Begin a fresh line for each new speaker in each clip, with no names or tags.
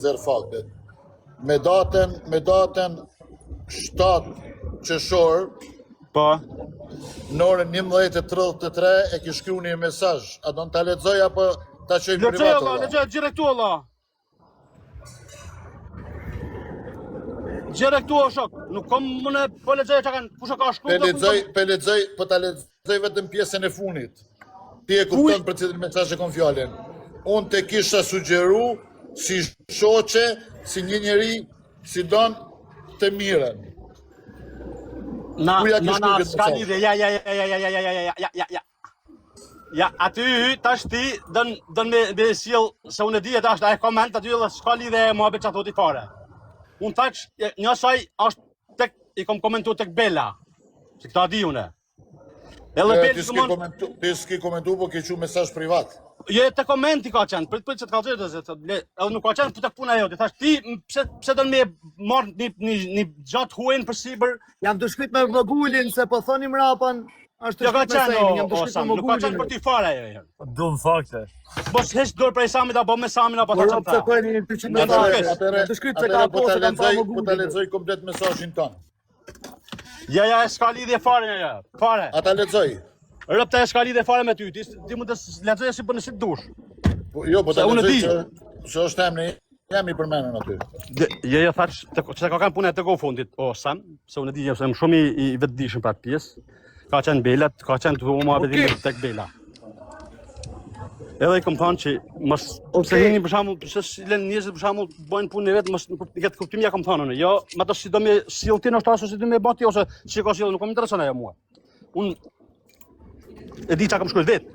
zero fakte. Me datën 7 qershor,
Po.
në orën 11:33 e ke shkruar një mesazh. A do ta lexoj apo ta çoj privat?
Lexoj direkt valla. Direkt o shok, nuk kam më po lexoj çka kanë, kush ka shkruar.
Po ta lexoj vetëm pjesën e fundit. Ti e kupton për cilin mesazh e kam fjalën. Unë te kisha sugjeru si shoqe, si një njeri si don të mirën.
Na, s'ka lidhje, ja. Ja, aty tash ti dën me sjell se unë di tash ai koment aty s'ka lidhje mua çfarë thotë fare. Unë tash një asaj është tek i kom komentuar tek Bela. Se këta di unë.
Ti s'ke komentu, po ke qenë mesazh privat.
Jo, te komenti ka qenë, prit që të kalzoj edhe nuk ka qenë tek puna jote. Thash ti pse do me marr një gjatë huajn për sipër.
Jam të shkrit me vogulin se po thoni mrapan, është
jo ka qenë,
jam të shkrit me
nuk ka qenë
vogulin.
për ti fare ajo.
Dum fakte.
Mos heq dorë prej Samit apo me Samin apo ta
Po
çanta.
pse një pyetje me fare. Të shkrit se ka
Po
posë kam pa
ta
vogulin.
lexoj komplet mesazhin ton.
Ja, s'ka lidhje fare ja. Fare.
A ta lexoj?
Rëpta e s'ka lidhje fare me ty. Ti mund të lexoje si bën si dush.
Jo, po ta
unë
lexoj
di.
se është emri jam I përmendur aty.
Jo, thash çka ka kanë punën te go fundit, o Sam, se unë di se jam shumë I vetëdijshëm për atë pjesë. Ka qenë Bela, ka qenë të mua vetë tek Bela. Edhe I kom thënë që mos pse jeni për shembull, pse lën njerëzit për shembull bëjnë punën e vet, mos nuk e kuptim ja kom thënë unë. Jo, më ato si do me sill ti në shtas ose si do me bati ose si ka sill, nuk më intereson ajo mua. Unë e di çka kam shkruar vet.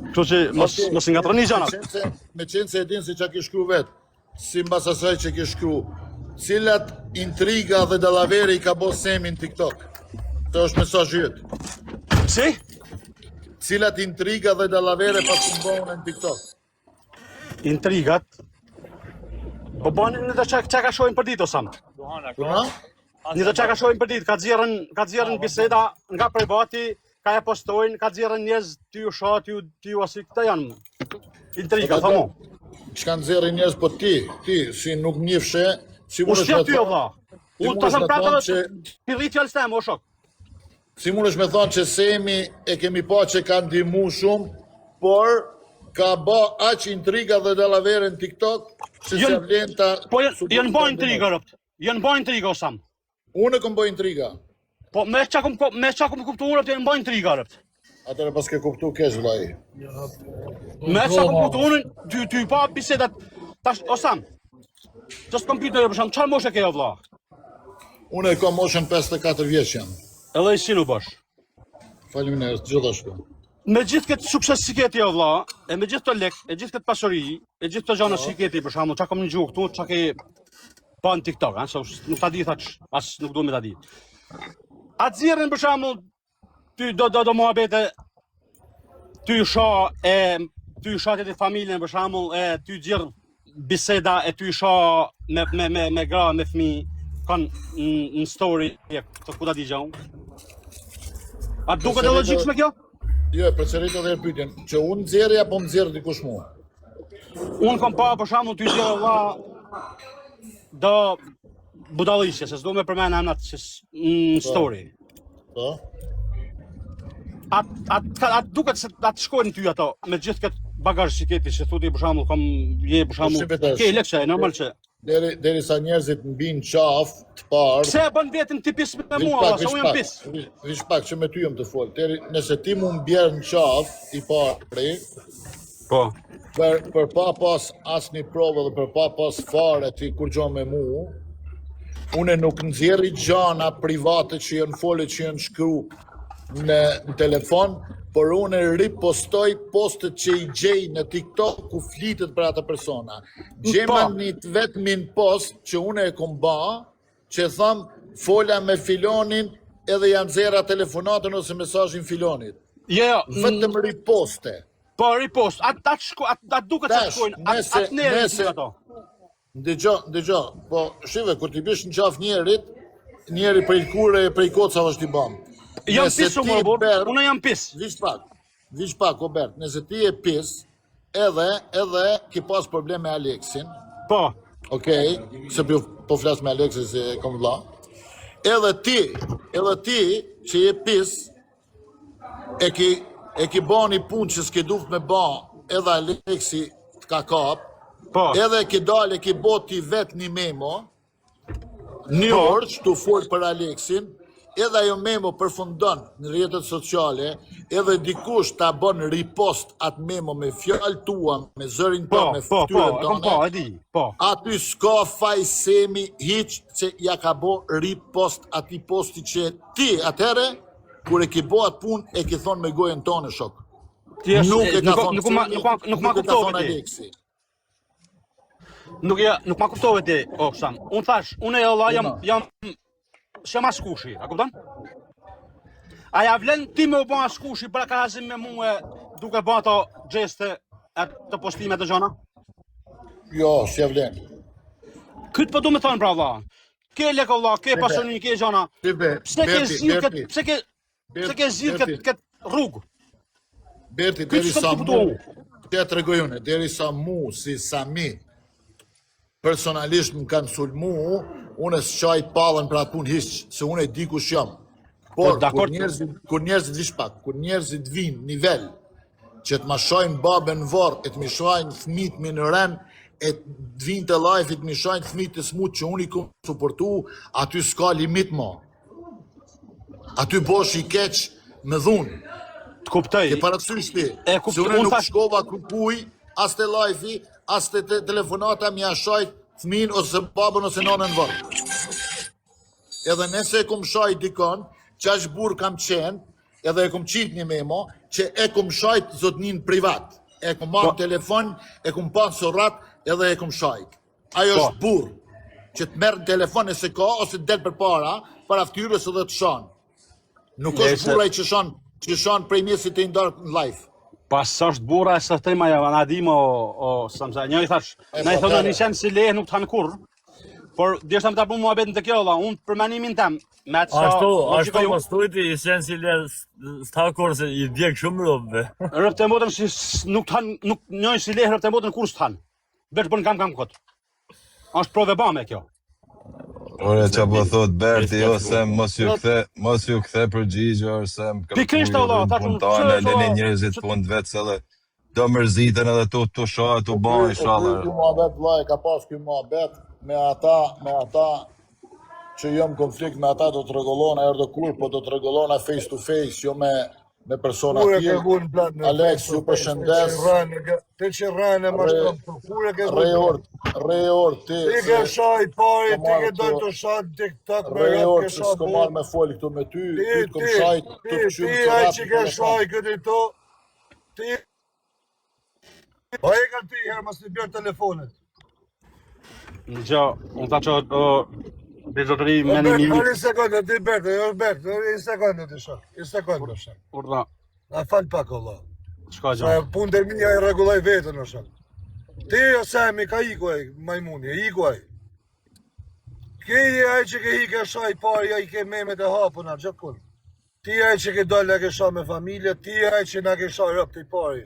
Kështu që mos ngatroni gjana.
Me qenë se e din se çka ke shkruar vet. Si mbas asaj që ke shkruar, cilat intriga dhe dallaveri I ka bërë Semi në TikTok. Kjo është mesazhi yt.
Si?
Cilat intriga dhe dallavere pas të bëhen në TikTok.
Intrigat. Po bani në të çka ka shohin për ditë o Sam. Në të çka ka shohin për ditë, ka xhirën biseda nga privati, ka e postojnë, ka xhirën njerëz ty u shoh, ty u asi këta janë. Intriga, thamu.
Çka nxjerrin njerëz po ti si nuk njefshe, si
Unë shqip ty o vlla. Unë të thëmë prapë ti rrit fjalës tem o shok.
Si mundesh me thonë që Semi e kemi pa që ka ndihmu shumë, por ka bë aq intriga dhe dallavere në TikTok se se vlen ta.
Po janë bën intriga rropt. Janë bën intriga o Sam.
Unë kam bë intriga.
Po me çka kum kuptuar rropt janë bën intriga rropt.
Atëre pas ke kuptu kesh vllai.
Me çka kum kuptuar ty pa bisedat tash o Sam. Just kompjuter për shkak çfarë moshe ke o vlla?
Unë e kam moshën 54 vjeç jam.
Edhe si nuk bash.
Faleminderit gjithashtu.
Me gjithë këtë sukses si keti o vlla, e me gjithë të lek, e gjithë këtë pasuri, e gjithë të gjana si keti për shkakun, çka kam në gjuhë këtu, çka ke pa në TikTok, se nuk ta di thash, as nuk do me ta di. A xhirrin për shkakun ty do muhabete ty shoh ty shoh të familjen për shkakun e ty xhirr biseda e ty shoh me gra me fëmijë kanë në story, të ku ta di gjau. A duket e logjikshme kjo?
Jo, përsërit edhe pyetjen, që unë nxjerrja apo nxjerr dikush mua?
Unë kam pa për shkakun ty nxjerr valla do budallisje, se s'do me përmend emrat në story.
Po.
A duket se atë shkojnë ty ato me gjithë këtë bagazh që keti, që thotë për shkakun kam për shkakun ke lekë e normal që
derisa njerëzit mbin qaf të parë.
Pse e bën veten ti pis me mua, se unë jam pis.
Vish pak që me ty jam të fol. Nëse ti mu mbjerë në qaf I parë,
po.
Për pa pas asnjë provë dhe për pa pas fare ti kur gjo me mu, unë nuk nxjerri gjana private që janë folë që janë shkru në telefon, por unë ripostoj postet që I gjej në TikTok ku flitet për ata persona. Gjema një vetmin post që unë e kom ba, që tham fola me filonin edhe janë zera telefonatën ose mesazhin filonit.
Jo,
vetëm riposte.
Po ripost, atë duket se shkojnë, atë njerëz ato.
Dëgjo, po shive, kur ti bish në qaf njeri prej kure, prej kocave është I bam.
Jam pis shumë, unë jam pis.
Vish pak, Robert, nëse ti e pis, edhe ki pas problem me Aleksin.
Po.
Okej, se po flas me Aleksin se kom vlla. Edhe ti që je pis e ki ba një punë që s'ke duft me ba, edhe Aleksi t'ka kap,
Po.
edhe ki dal e ki bo ti vet një memo, një
Po.
orë që tu fol për Aleksin, edhe ajo memo përfundon në rrjetet sociale, edhe dikush ta bën ripost atë memo me fjalë tua, me zërin
Po,
tonë, me
po,
fytyrën
e kom
tonë.
e di, po.
Aty s'ka faj semi hiq që ja ka bo ripost ati posti që ti atëre, kur e ki bo atë pun, e ki thonë me gojen tonë, shok.
Ti
Nuk e ka thonë
nuk ma kuptove ti.
Aleksi.
Nuk ma kuptove ti, o Sam. Unë thash, unë e Allah jam shema skushi, a kupton? A ja vlen ti me u ba skushi për krahasim me mua duke ba ato gjeste të postime të gjona?
Jo, s'ja vlen.
Këtë po du me thonë pra valla. Ke lek o valla, ke pasionin, ke gjona. Pse ke zhjith këtë rrugë?
Berti,
Këtë s'kom të kuptu.
te tregoj unë, deri sa mu, si Sami, personalisht më kanë sulmu, unë s'qaj pallën për atë punë hiq, se unë e di kush jam. Por, kur njerëzit vish pak, kur njerëzit vinë nivel, që të ma shojnë babën vorë, e të mi shojnë fëmit me në ren, e të vinë të live, e të mi shojnë fëmit të smut që unë i kom suportu, aty s'ka limit ma. Aty bosh i keq me dhunë.
Të kuptoj.
Ke parasysh ti, se unë nuk shkova kupuj, as të live-i, as të telefonata mi ashajt fëmin ose babën ose nonën vërë. Edhe nëse e kom shajt dikon, që është burë kam qenë, edhe e kom qit një memo, që e kom shajt zotnin privat. E kom marrë telefon, e kom panë sorat, edhe e kom shajt. Ajo është burë, që të merë në telefon e se ka, ose të delë për para ftyrës edhe të shanë. Nuk është buraj që shanë prej mjesit e ndarë në live.
Pas është burra e së tema ja vanadim o Samsa. Një i thash, na i thonë një qenë si lehe nuk të hanë kur, por djeshtë më të apu mua betë në të kjo, unë për menimin tem, me atë sa...
Ashtu më stujti i qenë si lehe s'ta kur se i djekë shumë rëbëve.
Rëpë të mbotëm si nuk të hanë, nuk njojnë si lehe rëpë të mbotëm kur s'të hanë. Betë për në kam këtë. Ashtë prove ba me kjo.
Ore që po thot Berti, jo sem, mos ju kthe përgjigje, orë sem, puntane, leni njerëzit punë vetë, se dhe do mërziten edhe tu shoha, tu ban, inshallah.
Ky muhabet, vlaj, ka pas ky muhabet, me ata që jam konflikt me ata do të rregullona erdë kur, po do të rregullona face to face, jo me persona tjerë. Aleks, ju përshëndes.
Ti që rrane më shkëm të kur e ke
Reor, ti...
Ti ke shaj pari, ti ke dojnë të shaj TikTok me rrët ke shaj
s'ko marrë me foli këtu me ty, ty të kom shajt, të të qymë
Ti aj që ke shaj këtë to, ti... Po e ka ti herë mas të bjërë telefonet.
Në gjo, unë tha që bezotëri me një një...
Një sekundë, ti Bertë, një sekundë të shak, një sekundë të shak.
Urda,
A fal pak Allah.
shka gjo.
Sa punë dhe minja e regulloj vetën o shak. Ti o Semi ka ikuaj, majmuni, ikuaj. Kej e aj që ke hike shaj pari, aj ke memet e hapuna, gjë kun. Ti aj që ke dojnë ke shaj me familje, ti aj që na ke shaj rëp të i pari.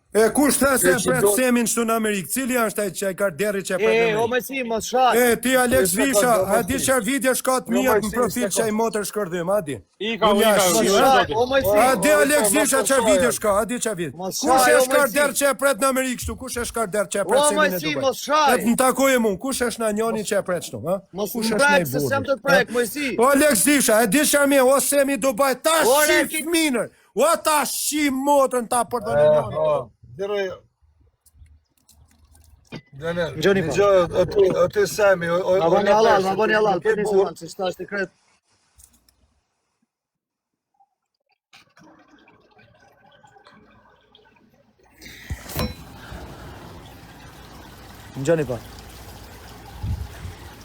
E kush tha se pret Semin këtu në Amerikë? Cili është ai që ai ka derri që pret në Amerikë?
O me si, mos shaj.
E ti Alex Visha, a di çfarë video shka të mia në profil që ai motër shkërdhym, a di? A di Alex Visha çfarë video shka, a di çfarë video? Kush e shkar der që pret në Amerikë këtu? Kush e shkar der që pret Semin në Dubai? Le të takojmë unë, kush është na njëri që pret këtu, ha? Kush është ai burr? Po Alex Visha, e di çfarë më, o Semi Dubai tash minër. O ta shi motrën ta përdoni njëri.
Gjoni pa. Aty Semi, ma bani halal, për një sekundë, se shta është i kretë. Gjoni pa.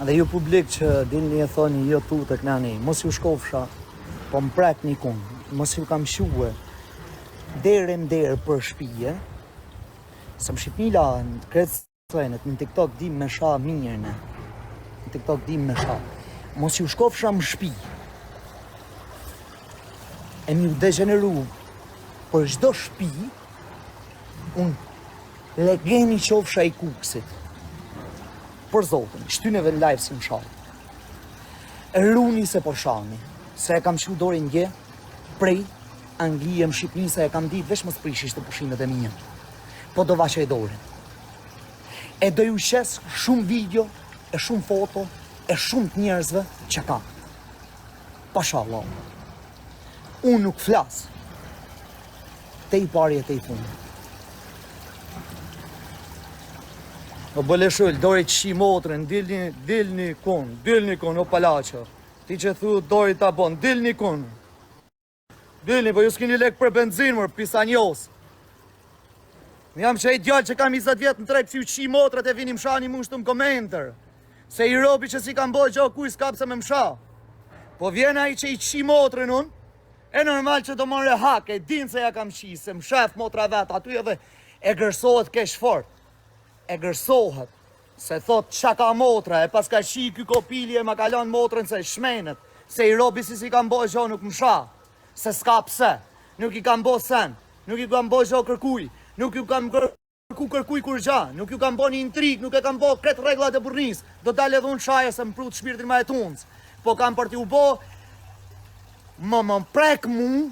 Dhe ju publik që dilni e thoni jo tu të knani, mos ju shkofsha, po më prek një kunë, mos ju kam shuë derë në derë për shpije, se më Shqipnila në kretë thëjnët, në TikTok dim me sha mirëne, në TikTok dim me sha, mos ju shkofsha më shpi, e mi u degeneru për çdo shpi, unë Legeni qofsha i kuksit. Për Zotin, shtyneve në live si më shal. Runi se po shani, se e kam shu dorin nge, prej Anglije më Shqipni, se e kam ditë vesh më sprishisht të pushimet e minja. Po do vashe e dorin. E do ju shes shumë video, e shumë foto, e shumë të njerëzve që ka. Pasha Allah. Unë nuk flas. Te i pari e te i fundi. O bële shull, dori që shi motrën, dilni kun, o palaqa. Ti që thu dori ta bon, dilni kun. Dilni, po ju s'kini lek për benzin, mër, pisanjos. Në jam që e djallë që kam 20 vjetë në trek, si u qi motrët e vinim shani mu shtu në komentër. Se i robi që si kam bojë gjo kuj s'kap se me msha. Po vjena i që i qi motrën unë, e normal që do mëre hak, e din se ja kam qi, se më shef motra vetë, aty edhe e gërsohet kesh fort. E gërsohet, se thot qa ka motra, e pas ka qi ky kopili e ma kalon motrën se shmenet, se i robi si kam bojë gjo nuk msha, se s'ka pse, nuk i kam bojë sen, nuk i kam bojë gjo kërkuj, nuk ju kam kërkuj kur gja, nuk ju kam bo një intrik, nuk e kam bo kretë reglat e burnis, do dalë edhe unë shaje se më prut shpirtin ma e tunës, po kam për t'ju bo, më prek mu,